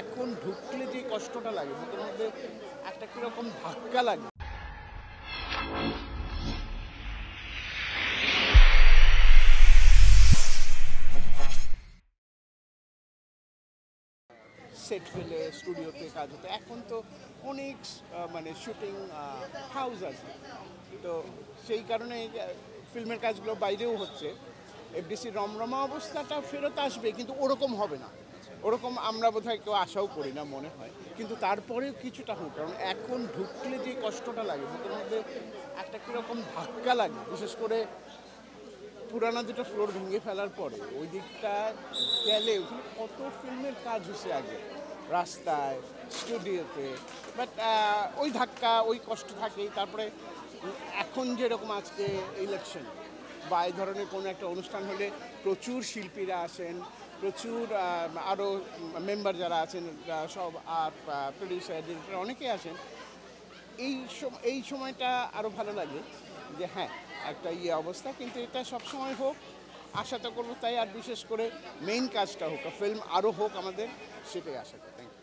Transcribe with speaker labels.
Speaker 1: এখন ঢুকলে যে কষ্টটা লাগে বুকের মধ্যে একটা কীরকম ধাক্কা লাগে। সেট ফেলে স্টুডিওতে কাজ হতো, এখন তো অনেক মানে শুটিং হাউস আছে, তো সেই কারণে ফিল্মের কাজগুলো বাইরেও হচ্ছে। এফডিসি রমরমা অবস্থাটা ফেরত আসবে, কিন্তু ওরকম হবে না, ওরকম আমরা বোধহয় কেউ আশাও করি না মনে হয়, কিন্তু তারপরেও কিছুটা হোক, কারণ এখন ঢুকলে যে কষ্টটা লাগে বুকের মধ্যে একটা কীরকম ধাক্কা লাগে, বিশেষ করে পুরানা দুটো ফ্লোর ভেঙে ফেলার পরে ওই দিকটা গেলে ওখানে কত ফিল্মের কাজ হয়েছে আগে, রাস্তায়, স্টুডিওতে, বাট ওই ধাক্কা ওই কষ্ট থাকেই। তারপরে এখন যেরকম আজকে ইলেকশন বা এই ধরনের কোনো একটা অনুষ্ঠান হলে প্রচুর শিল্পীরা আসেন, প্রচুর আরও মেম্বার যারা আছেন সব প্রডিউসার ডিরেক্টর অনেকেই আসেন। এই সময়টা আরও ভালো লাগে যে হ্যাঁ একটা অবস্থা, কিন্তু এটা সবসময় হোক আশা তো করবো তাই, আর বিশেষ করে মেইন কাজটা হোক, ফিল্ম আরও হোক আমাদের, সেটাই আশা করি। Thank you.